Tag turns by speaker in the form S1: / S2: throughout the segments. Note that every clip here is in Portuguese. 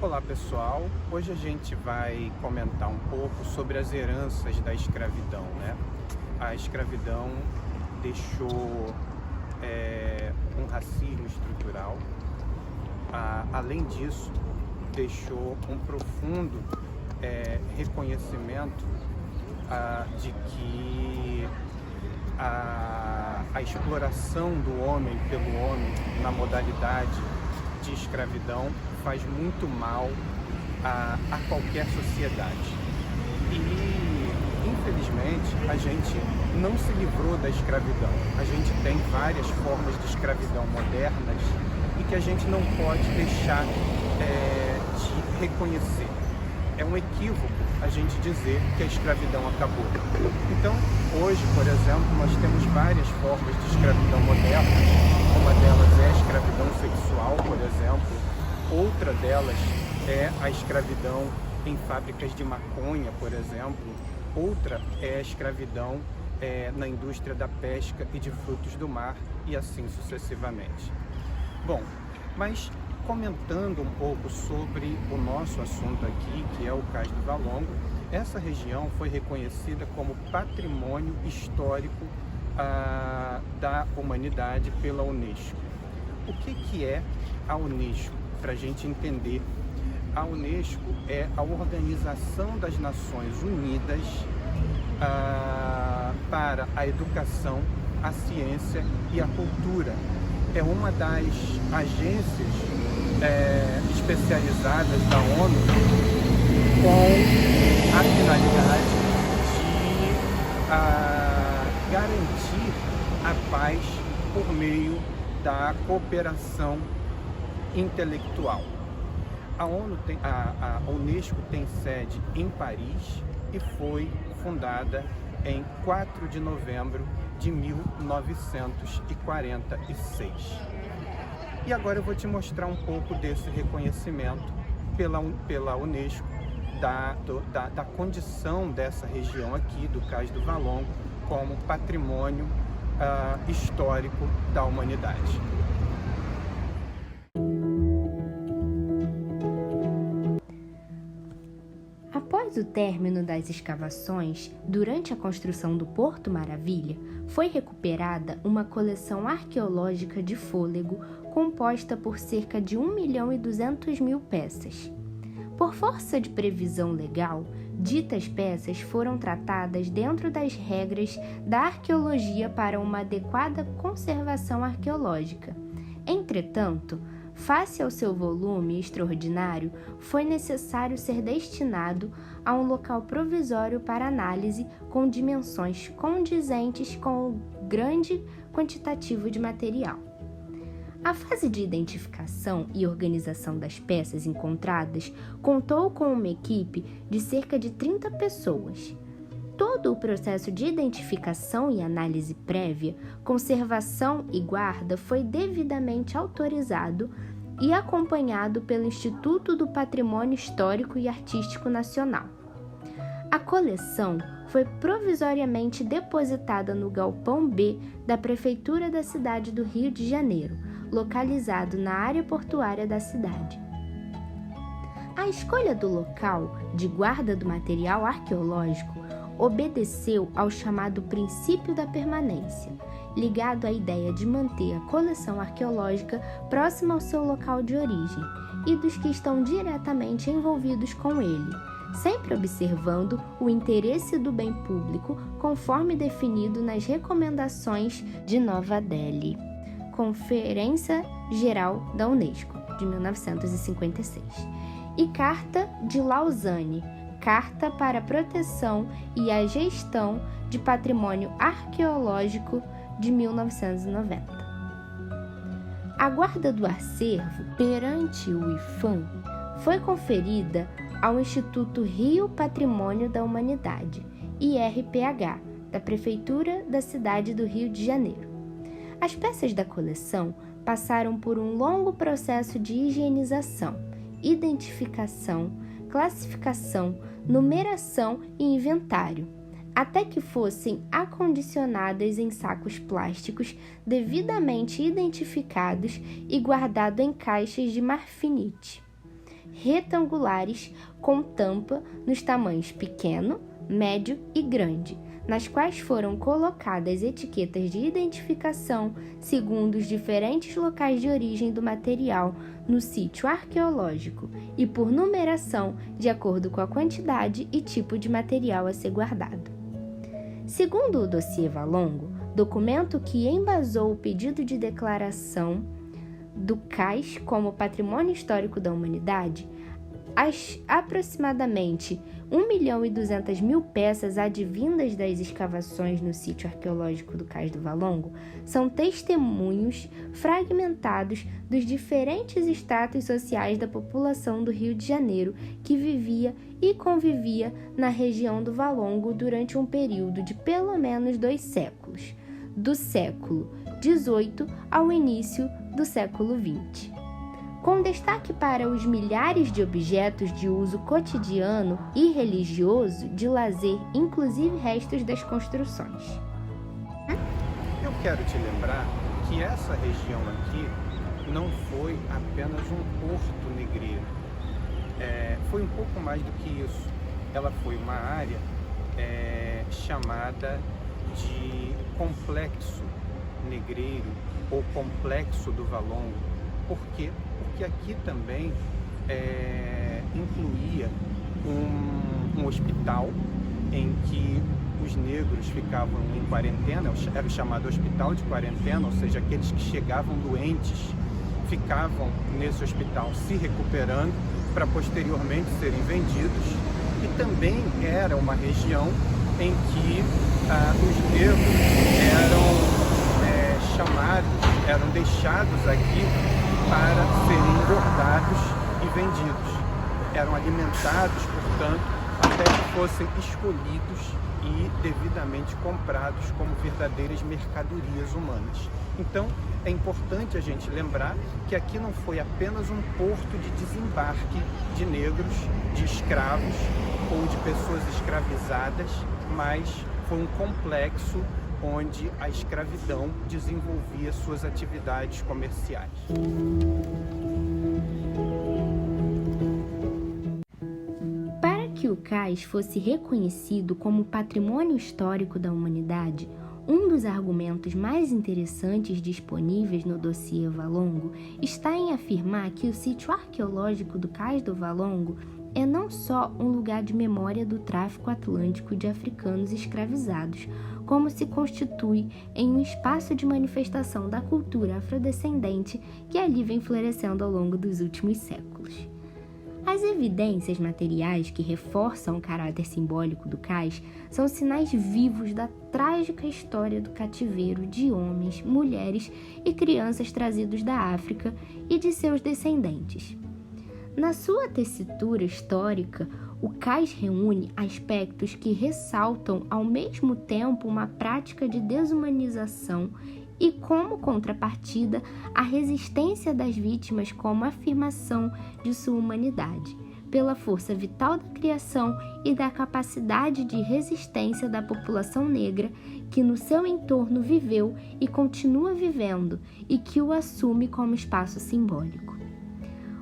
S1: Olá pessoal, hoje a gente vai comentar um pouco sobre as heranças da escravidão, né? A escravidão deixou um racismo estrutural, além disso, deixou um profundo reconhecimento de que a exploração do homem pelo homem na modalidade de escravidão faz muito mal a qualquer sociedade. E, infelizmente, a gente não se livrou da escravidão. A gente tem várias formas de escravidão modernas e que a gente não pode deixar de reconhecer. É um equívoco a gente dizer que a escravidão acabou. Então, hoje, por exemplo, nós temos várias formas de escravidão moderna. Uma delas é a escravidão sexual, por exemplo. Outra delas é a escravidão em fábricas de maconha, por exemplo. Outra é a escravidão na indústria da pesca e de frutos do mar, e assim sucessivamente. Bom, mas comentando um pouco sobre o nosso assunto aqui, que é o Cais do Valongo, essa região foi reconhecida como Patrimônio Histórico da Humanidade pela Unesco. O que é a Unesco? Para a gente entender, a Unesco é a Organização das Nações Unidas para a Educação, a Ciência e a Cultura. É uma das agências especializadas da ONU com a finalidade de garantir a paz por meio da cooperação intelectual. A Unesco tem sede em Paris e foi fundada em 4 de novembro de 1946. E agora eu vou te mostrar um pouco desse reconhecimento pela Unesco da condição dessa região aqui, do Cais do Valongo, como patrimônio histórico da humanidade.
S2: Após o término das escavações, durante a construção do Porto Maravilha, foi recuperada uma coleção arqueológica de fôlego composta por cerca de 1.200.000 peças. Por força de previsão legal, ditas peças foram tratadas dentro das regras da arqueologia para uma adequada conservação arqueológica. Entretanto, face ao seu volume extraordinário, foi necessário ser destinado a um local provisório para análise com dimensões condizentes com o grande quantitativo de material. A fase de identificação e organização das peças encontradas contou com uma equipe de cerca de 30 pessoas. Todo o processo de identificação e análise prévia, conservação e guarda foi devidamente autorizado e acompanhado pelo Instituto do Patrimônio Histórico e Artístico Nacional. A coleção foi provisoriamente depositada no Galpão B da Prefeitura da cidade do Rio de Janeiro, localizado na área portuária da cidade. A escolha do local de guarda do material arqueológico obedeceu ao chamado princípio da permanência, ligado à ideia de manter a coleção arqueológica próxima ao seu local de origem e dos que estão diretamente envolvidos com ele, sempre observando o interesse do bem público conforme definido nas recomendações de Nova Delhi, Conferência Geral da Unesco, de 1956, e Carta de Lausanne, Carta para a Proteção e a Gestão de Patrimônio Arqueológico, de 1990. A guarda do acervo perante o IPHAN foi conferida ao Instituto Rio Patrimônio da Humanidade, IRPH, da Prefeitura da cidade do Rio de Janeiro. As peças da coleção passaram por um longo processo de higienização, identificação, classificação, numeração e inventário, até que fossem acondicionadas em sacos plásticos devidamente identificados e guardados em caixas de marfinite, retangulares com tampa nos tamanhos pequeno, médio e grande, nas quais foram colocadas etiquetas de identificação segundo os diferentes locais de origem do material no sítio arqueológico e por numeração de acordo com a quantidade e tipo de material a ser guardado. Segundo o dossiê Valongo, documento que embasou o pedido de declaração do cais como Patrimônio Histórico da Humanidade, as aproximadamente 1.200.000 peças advindas das escavações no sítio arqueológico do Cais do Valongo são testemunhos fragmentados dos diferentes estratos sociais da população do Rio de Janeiro que vivia e convivia na região do Valongo durante um período de pelo menos 2 séculos, do século XVIII ao início do século XX. Com destaque para os milhares de objetos de uso cotidiano e religioso, de lazer, inclusive restos das construções.
S1: Eu quero te lembrar que essa região aqui não foi apenas um porto negreiro. Foi um pouco mais do que isso. Ela foi uma área chamada de complexo negreiro ou complexo do Valongo. Por quê? Porque aqui também incluía um hospital em que os negros ficavam em quarentena, era o chamado hospital de quarentena, ou seja, aqueles que chegavam doentes ficavam nesse hospital se recuperando para posteriormente serem vendidos. E também era uma região em que os negros eram deixados aqui para serem engordados e vendidos. Eram alimentados, portanto, até que fossem escolhidos e devidamente comprados como verdadeiras mercadorias humanas. Então, é importante a gente lembrar que aqui não foi apenas um porto de desembarque de negros, de escravos ou de pessoas escravizadas, mas foi um complexo onde a escravidão desenvolvia suas atividades comerciais.
S2: Para que o cais fosse reconhecido como patrimônio histórico da humanidade, um dos argumentos mais interessantes disponíveis no dossiê Valongo está em afirmar que o sítio arqueológico do Cais do Valongo é não só um lugar de memória do tráfico atlântico de africanos escravizados, como se constitui em um espaço de manifestação da cultura afrodescendente que ali vem florescendo ao longo dos últimos séculos. As evidências materiais que reforçam o caráter simbólico do cais são sinais vivos da trágica história do cativeiro de homens, mulheres e crianças trazidos da África e de seus descendentes. Na sua tessitura histórica, o cais reúne aspectos que ressaltam ao mesmo tempo uma prática de desumanização e, como contrapartida, a resistência das vítimas como afirmação de sua humanidade, pela força vital da criação e da capacidade de resistência da população negra que no seu entorno viveu e continua vivendo e que o assume como espaço simbólico.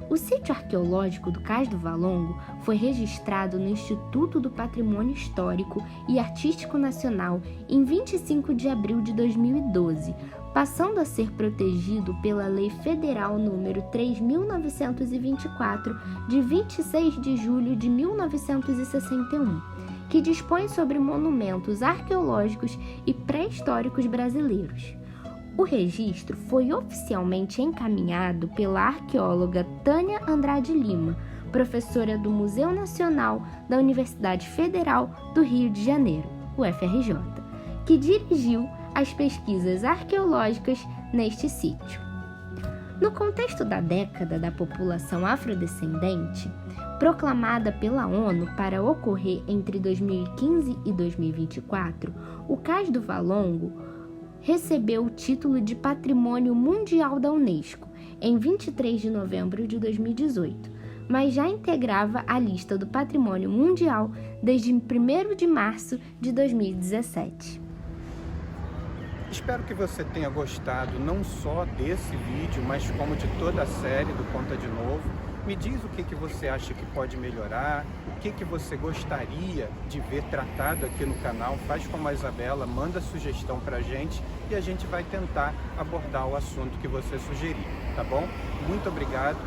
S2: O sítio arqueológico do Cais do Valongo foi registrado no Instituto do Patrimônio Histórico e Artístico Nacional em 25 de abril de 2012, passando a ser protegido pela Lei Federal nº 3.924, de 26 de julho de 1961, que dispõe sobre monumentos arqueológicos e pré-históricos brasileiros. O registro foi oficialmente encaminhado pela arqueóloga Tânia Andrade Lima, professora do Museu Nacional da Universidade Federal do Rio de Janeiro, UFRJ, que dirigiu as pesquisas arqueológicas neste sítio. No contexto da década da população afrodescendente, proclamada pela ONU para ocorrer entre 2015 e 2024, o Cais do Valongo recebeu o título de Patrimônio Mundial da Unesco em 23 de novembro de 2018, mas já integrava a lista do Patrimônio Mundial desde 1º de março de 2017.
S1: Espero que você tenha gostado não só desse vídeo, mas como de toda a série do Conta de Novo. Me diz o que você acha que pode melhorar, o que você gostaria de ver tratado aqui no canal. Faz como a Isabela, manda sugestão pra gente e a gente vai tentar abordar o assunto que você sugerir, tá bom? Muito obrigado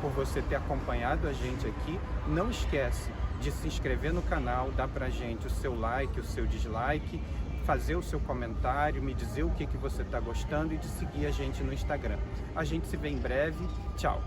S1: por você ter acompanhado a gente aqui. Não esquece de se inscrever no canal, dar pra gente o seu like, o seu dislike, fazer o seu comentário, me dizer o que você está gostando e de seguir a gente no Instagram. A gente se vê em breve. Tchau!